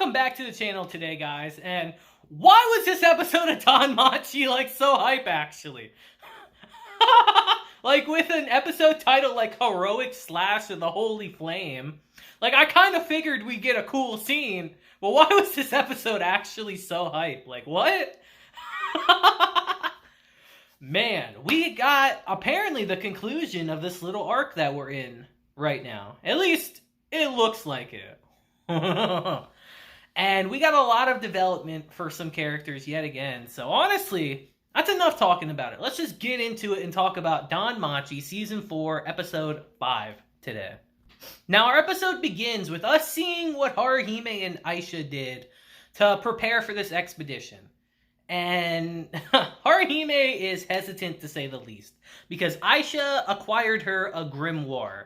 welcome back to the channel today, guys. And why was this episode of Danmachi like so hype, actually? Like with an episode titled like Heroic Slash of the Holy Flame. Like I kind of figured we'd get a cool scene, but why was this episode actually so hype? Like what? Man, we got apparently the conclusion of this little arc that we're in right now. At least it looks like it. And we got a lot of development for some characters yet again. So honestly, that's enough talking about it. Let's just get into it and talk about Danmachi Season 4, Episode 5 today. Now, our episode begins with us seeing what Haruhime and Aisha did to prepare for this expedition. And Haruhime is hesitant to say the least, because Aisha acquired her a grimoire,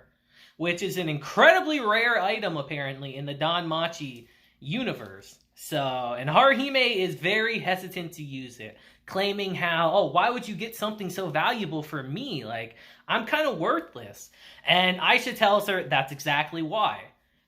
which is an incredibly rare item, apparently, in the Danmachi universe. And Haruhime is very hesitant to use it, claiming how, oh, why would you get something so valuable for me? Like, I'm kind of worthless. And Aisha tells her that's exactly why.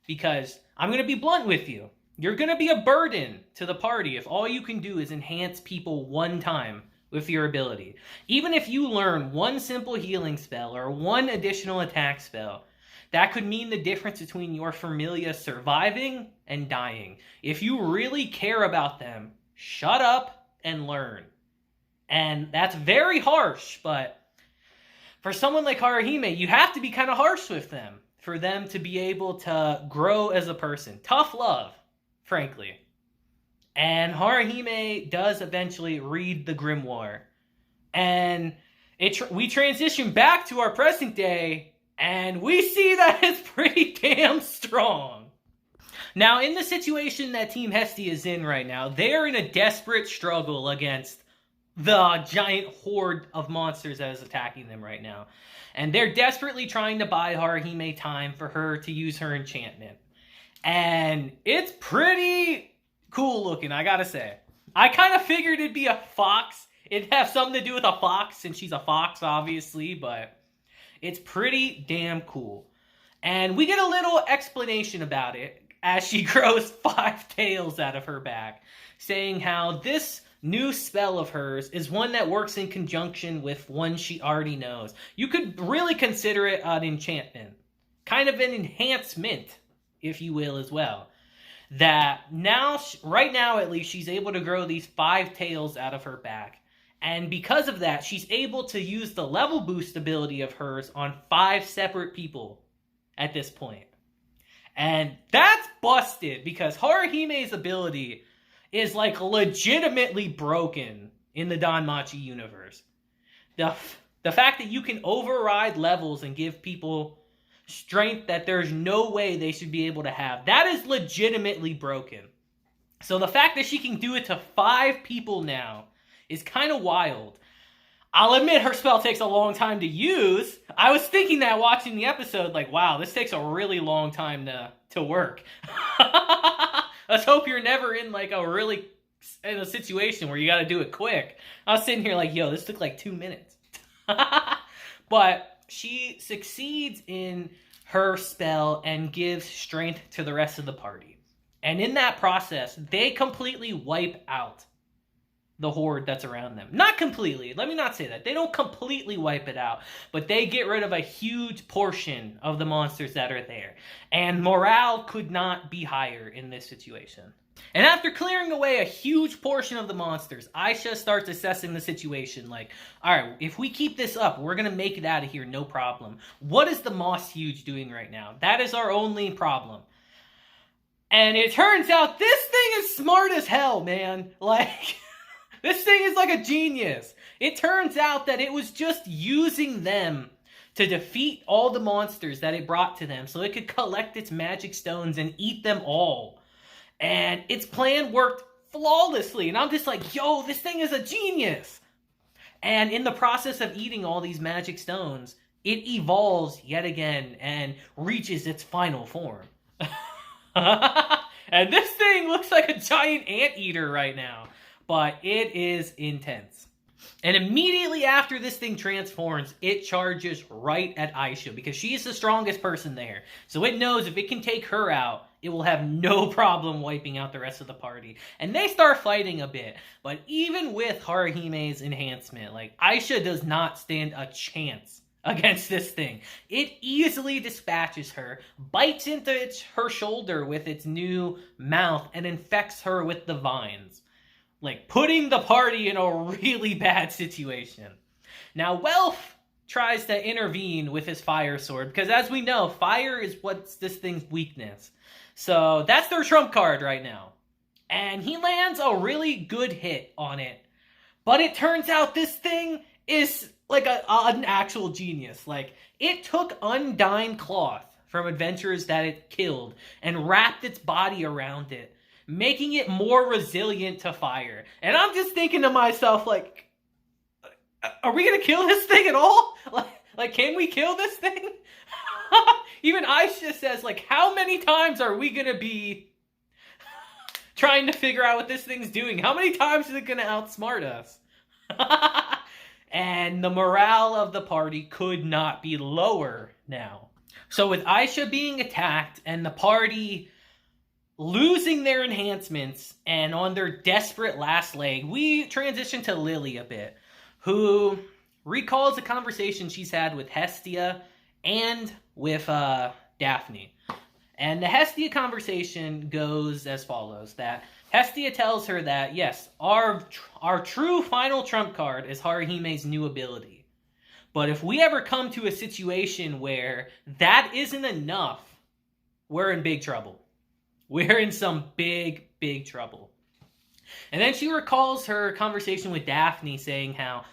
Because I'm going to be blunt with you. You're going to be a burden to the party if all you can do is enhance people one time with your ability. Even if you learn one simple healing spell or one additional attack spell, that could mean the difference between your familia surviving and dying. If you really care about them, shut up and learn. And that's very harsh, but for someone like Haruhime, you have to be kind of harsh with them for them to be able to grow as a person. Tough love, frankly. And Haruhime does eventually read the grimoire. And we transition back to our present day, and we see that it's pretty damn strong. Now, in the situation that Team Hestia is in right now, they're in a desperate struggle against the giant horde of monsters that is attacking them right now. And they're desperately trying to buy Haruhime time for her to use her enchantment. And it's pretty cool looking, I gotta say. I kind of figured it'd be a fox. It'd have something to do with a fox, since she's a fox, obviously, but it's pretty damn cool. And we get a little explanation about it as she grows 5 tails out of her back, saying how this new spell of hers is one that works in conjunction with one she already knows. You could really consider it an enchantment. Kind of an enhancement, if you will, as well. That now, right now at least, she's able to grow these 5 tails out of her back. And because of that, she's able to use the level boost ability of hers on 5 separate people at this point. And that's busted, because Haruhime's ability is like legitimately broken in the Danmachi universe. The fact that you can override levels and give people strength that there's no way they should be able to have, that is legitimately broken. So the fact that she can do it to 5 people now is kind of wild. I'll admit her spell takes a long time to use. I was thinking that watching the episode, like, wow, this takes a really long time to work. Let's hope you're never in like in a situation where you got to do it quick. I was sitting here like, yo, this took like 2 minutes. But she succeeds in her spell and gives strength to the rest of the party. And in that process, they completely wipe out the horde that's around them. Not completely. Let me not say that. They don't completely wipe it out, but they get rid of a huge portion of the monsters that are there. And morale could not be higher in this situation. And after clearing away a huge portion of the monsters, Aisha starts assessing the situation like, alright, if we keep this up, we're going to make it out of here, no problem. What is the Moss Huge doing right now? That is our only problem. And it turns out this thing is smart as hell, man. Like, this thing is like a genius. It turns out that it was just using them to defeat all the monsters that it brought to them so it could collect its magic stones and eat them all. And its plan worked flawlessly. And I'm just like, yo, this thing is a genius. And in the process of eating all these magic stones, it evolves yet again and reaches its final form. And this thing looks like a giant anteater right now. But it is intense. And immediately after this thing transforms, it charges right at Aisha, because she's the strongest person there. So it knows if it can take her out, it will have no problem wiping out the rest of the party. And they start fighting a bit. But even with Haruhime's enhancement, like, Aisha does not stand a chance against this thing. It easily dispatches her, bites into her shoulder with its new mouth, and infects her with the vines. Like, putting the party in a really bad situation. Now, Welf tries to intervene with his fire sword, because as we know, fire is what's this thing's weakness. So that's their trump card right now. And he lands a really good hit on it. But it turns out this thing is like an actual genius. Like, it took undying cloth from adventurers that it killed and wrapped its body around it, making it more resilient to fire. And I'm just thinking to myself, like, are we gonna kill this thing at all? Like, can we kill this thing? Even Aisha says, like, how many times are we gonna be trying to figure out what this thing's doing? How many times is it gonna outsmart us? And the morale of the party could not be lower now. So with Aisha being attacked and the party losing their enhancements and on their desperate last leg, we transition to Lily a bit, who recalls a conversation she's had with Hestia and with Daphne. And the Hestia conversation goes as follows, that Hestia tells her that, yes, our true final trump card is Haruhime's new ability. But if we ever come to a situation where that isn't enough, we're in big trouble. We're in some big, big trouble. And then she recalls her conversation with Daphne saying how,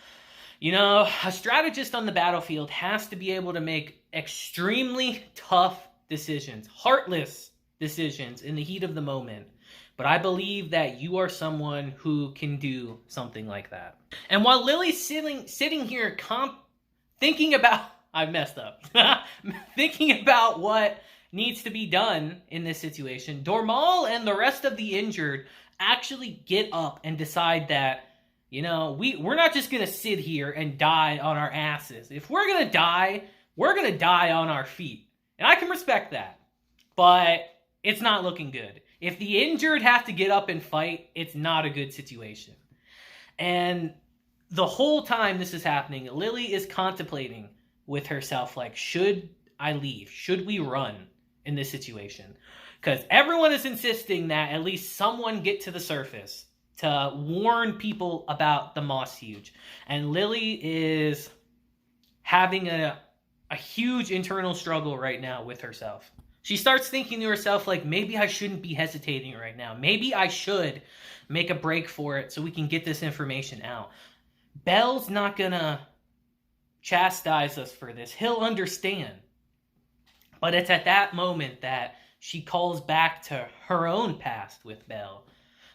you know, a strategist on the battlefield has to be able to make extremely tough decisions, heartless decisions in the heat of the moment. But I believe that you are someone who can do something like that. And while Lily's sitting here thinking about, I've messed up, thinking about what needs to be done in this situation, Dormal and the rest of the injured actually get up and decide that, you know, we're not just going to sit here and die on our asses. If we're going to die, we're going to die on our feet. And I can respect that. But it's not looking good. If the injured have to get up and fight, it's not a good situation. And the whole time this is happening, Lily is contemplating with herself, like, should I leave? Should we run in this situation? Because everyone is insisting that at least someone get to the surface to warn people about the Moss Huge. And Lily is having a huge internal struggle right now with herself. She starts thinking to herself, like, maybe I shouldn't be hesitating right now. Maybe I should make a break for it so we can get this information out. Bell's not gonna chastise us for this. He'll understand. But it's at that moment that she calls back to her own past with Bell,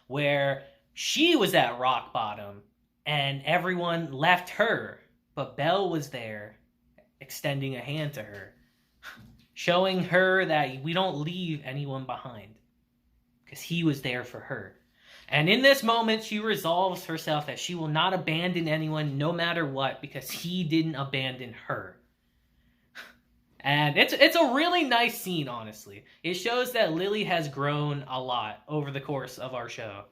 where she was at rock bottom and everyone left her, but Bell was there extending a hand to her, showing her that we don't leave anyone behind because he was there for her. And in this moment, she resolves herself that she will not abandon anyone no matter what because he didn't abandon her. And it's a really nice scene, honestly. It shows that Lily has grown a lot over the course of our show.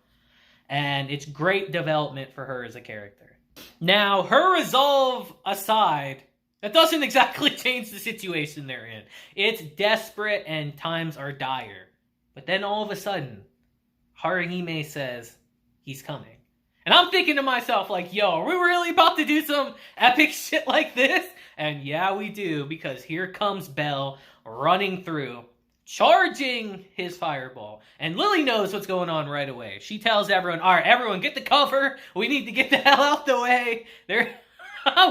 And it's great development for her as a character. Now, her resolve aside, that doesn't exactly change the situation they're in. It's desperate and times are dire. But then all of a sudden, Haruhime says he's coming. And I'm thinking to myself, like, yo, are we really about to do some epic shit like this? And yeah, we do, because here comes Bell running through, charging his fireball. And Lily knows what's going on right away. She tells everyone, all right, everyone, get the cover. We need to get the hell out the way.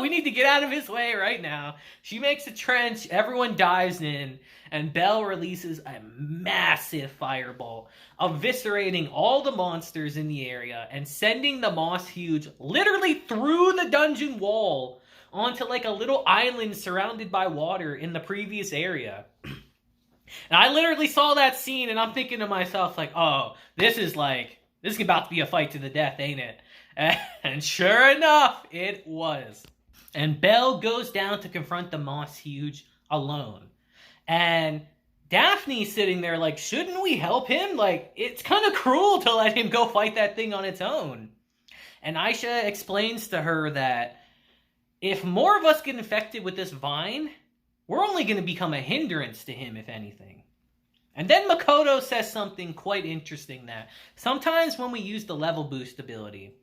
We need to get out of his way right now. She makes a trench. Everyone dives in. And Bell releases a massive fireball, eviscerating all the monsters in the area and sending the Moss Huge literally through the dungeon wall onto like a little island surrounded by water in the previous area. And I literally saw that scene and I'm thinking to myself, like, oh, this is about to be a fight to the death, ain't it? And sure enough, it was. And Bell goes down to confront the Moss Huge alone. And Daphne's sitting there like, shouldn't we help him? Like, it's kind of cruel to let him go fight that thing on its own. And Aisha explains to her that if more of us get infected with this vine, we're only going to become a hindrance to him, if anything. And then Makoto says something quite interesting, that sometimes when we use the level boost ability,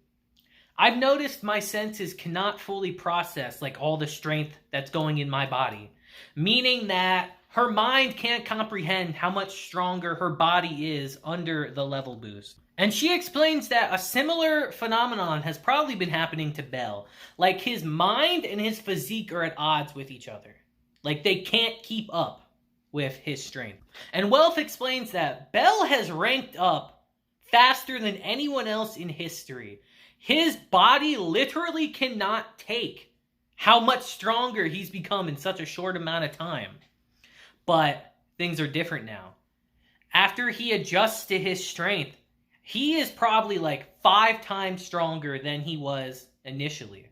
I've noticed my senses cannot fully process like all the strength that's going in my body. Meaning that her mind can't comprehend how much stronger her body is under the level boost. And she explains that a similar phenomenon has probably been happening to Bell. Like, his mind and his physique are at odds with each other. Like, they can't keep up with his strength. And Wealth explains that Bell has ranked up faster than anyone else in history. His body literally cannot take how much stronger he's become in such a short amount of time. But things are different now. After he adjusts to his strength, he is probably like 5 times stronger than he was initially.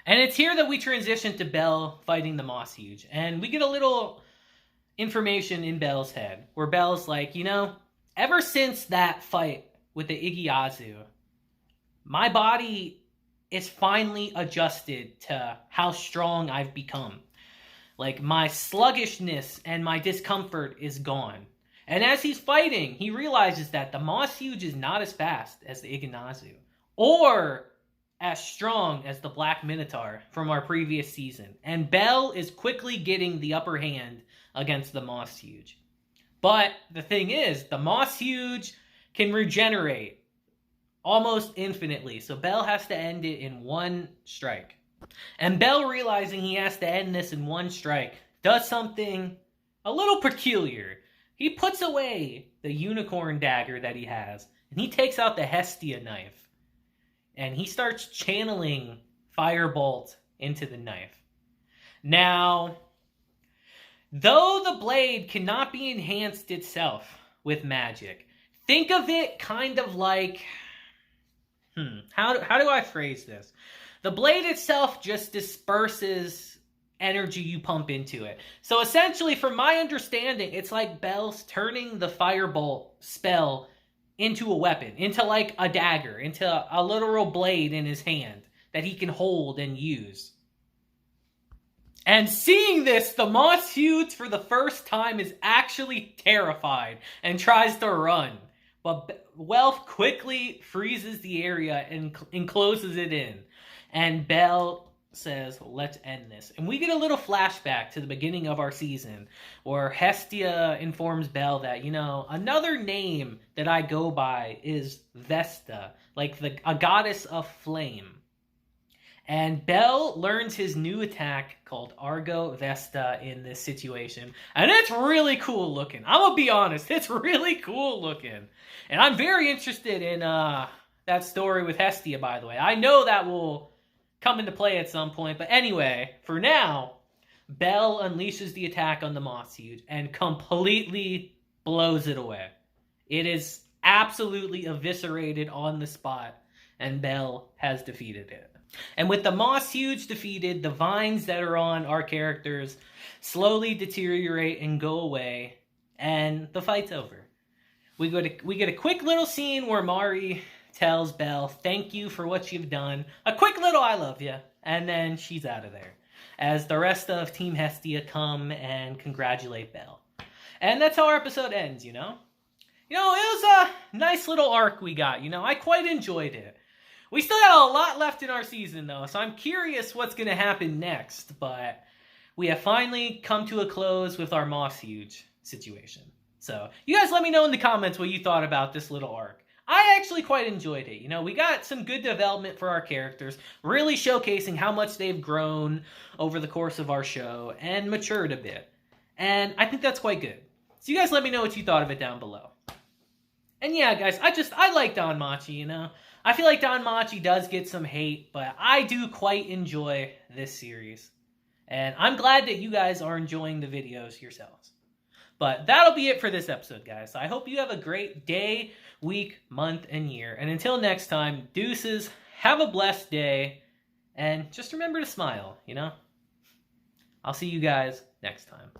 And it's here that we transition to Bell fighting the Moss Huge. And we get a little information in Bell's head, where Bell's like, ever since that fight with the Igiyazu, my body is finally adjusted to how strong I've become. Like, my sluggishness and my discomfort is gone. And as he's fighting, he realizes that the Moss Huge is not as fast as the Iganazu, or as strong as the Black Minotaur from our previous season. And Bell is quickly getting the upper hand against the Moss Huge. But the thing is, the Moss Huge can regenerate almost infinitely, so Bell has to end it in one strike. And Bell, realizing he has to end this in one strike, does something a little peculiar. He puts away the unicorn dagger that he has, and he takes out the Hestia knife. And he starts channeling Firebolt into the knife. Now, though the blade cannot be enhanced itself with magic, think of it kind of like... How do I phrase this? The blade itself just disperses energy you pump into it. So essentially, from my understanding, it's like Bell's turning the Firebolt spell into a weapon, into like a dagger, into a literal blade in his hand that he can hold and use. And seeing this, the Moss Huge for the first time is actually terrified and tries to run. But Wealth quickly freezes the area and encloses it in. And Bell says, let's end this. And we get a little flashback to the beginning of our season, where Hestia informs Bell that, another name that I go by is Vesta, like a goddess of flame. And Bell learns his new attack called Argo Vesta in this situation. And it's really cool looking. I'm going to be honest, it's really cool looking. And I'm very interested in that story with Hestia, by the way. I know that will come into play at some point. But anyway, for now, Bell unleashes the attack on the Moss Huge and completely blows it away. It is absolutely eviscerated on the spot, and Bell has defeated it. And with the Moss Huge defeated, the vines that are on our characters slowly deteriorate and go away, and the fight's over. We get a quick little scene where Mari tells Bell, thank you for what you've done. A quick little I love you. And then she's out of there, as the rest of Team Hestia come and congratulate Bell. And that's how our episode ends, it was a nice little arc we got, I quite enjoyed it. We still got a lot left in our season, though, so I'm curious what's going to happen next. But we have finally come to a close with our Moss Huge situation. So you guys let me know in the comments what you thought about this little arc. I actually quite enjoyed it. We got some good development for our characters, really showcasing how much they've grown over the course of our show and matured a bit. And I think that's quite good. So you guys let me know what you thought of it down below. And yeah, guys, I like Danmachi, I feel like Danmachi does get some hate, but I do quite enjoy this series. And I'm glad that you guys are enjoying the videos yourselves. But that'll be it for this episode, guys. I hope you have a great day, week, month, and year. And until next time, deuces, have a blessed day, and just remember to smile, I'll see you guys next time.